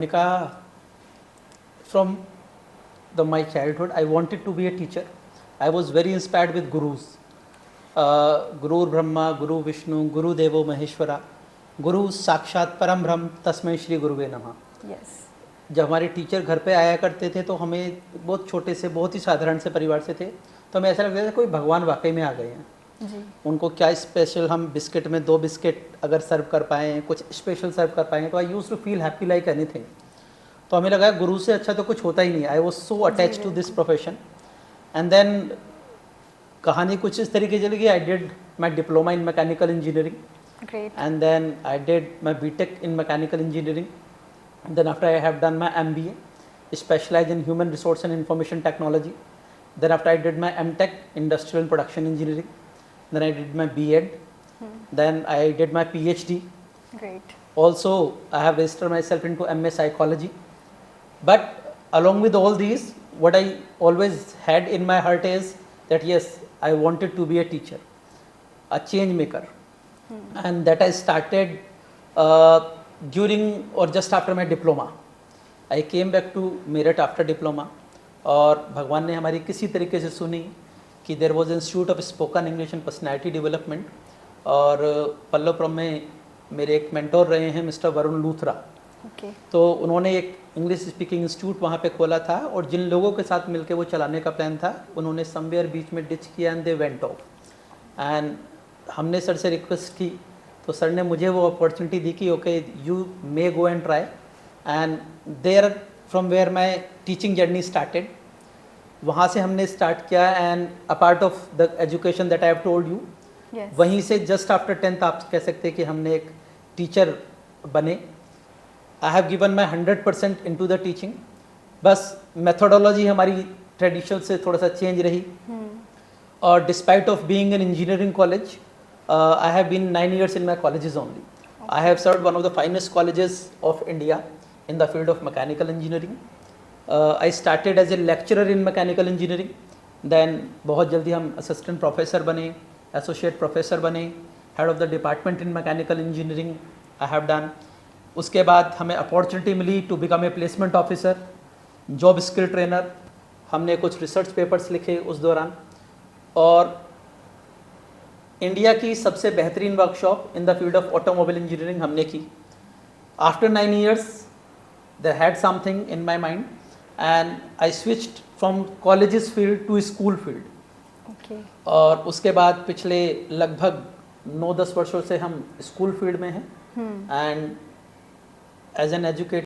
Monica, from my childhood, I wanted to be a teacher. I was very inspired with gurus. Guru Brahma, Guru Vishnu, Guru Devo Maheshwara, Guru साक्षात परम ब्रह्म तस्मै श्री गुरुवे नमः. Yes. जब हमारे teacher घर पे आया करते थे तो हमें बहुत छोटे से बहुत ही साधारण से परिवार से थे, तो हमें ऐसा लगता था कोई भगवान वाकई में आ गए हैं. जी. उनको क्या स्पेशल, हम बिस्किट में 2 बिस्किट अगर सर्व कर पाएँ, कुछ स्पेशल सर्व कर पाएँ, तो I use to feel happy like anything. तो हमें लगा गुरु से अच्छा तो कुछ होता ही नहीं. I was so attach to this profession. And then कहानी कुछ इस तरीके चली गई. I did my diploma in mechanical engineering. Great. And then I did my BTech in mechanical engineering. Then after I have done my MBA, specialized in human resource and information technology. Then after I did my MTech, industrial and production engineering. Then I did my B.Ed. Then I did my PhD. Great. Also, I have registered myself into MA psychology. But along with all these, what I always had in my heart is that yes, I wanted to be a teacher, a change maker. And that I started during or just after my diploma. I came back to Meerut after diploma. और भगवान ने हमारी किसी तरीके से सुनी कि there was institute of spoken English and personality development. और पल्लवपुरम में मेरे एक मेंटोर रहे हैं मिस्टर वरुण लूथरा. Okay. तो उन्होंने एक इंग्लिश स्पीकिंग इंस्टीट्यूट वहाँ पे खोला था, और जिन लोगों के साथ मिलके वो चलाने का प्लान था, उन्होंने समवेयर बीच में डिच किया and they went off. And हमने सर से रिक्वेस्ट की, तो सर ने मुझे वो अपॉर्चुनिटी दी कि okay you may go and try. And there from where my teaching journey started. वहाँ से हमने स्टार्ट किया. And a part of the education that I have told you, Yes. वहीं से जस्ट आफ्टर 10th आप कह सकते हैं कि हमने एक टीचर बने. I have given my 100% into the teaching. बस मेथोडोलॉजी हमारी ट्रेडिशनल से थोड़ा सा चेंज रही. और despite of being an engineering college, I have been 9 years in my colleges only. Okay. I have served one of the finest colleges of India in the field of mechanical engineering. I started as a lecturer in mechanical engineering. Then बहुत जल्दी हम assistant professor बने, associate professor बने, head of the department in mechanical engineering I have done. उसके बाद हमें opportunity milli to become a placement officer, job skill trainer. हमने कुछ research papers लिखे उस दौरान. और इंडिया की सबसे बेहतरीन workshop in the field of automobile engineering हमने की. After 9 years they had something in my mind and I switched from colleges field to school field. Okay. और उसके बाद पिछले लगभग 9-10 वर्षों से हम स्कूल फील्ड में हैं. And as an educator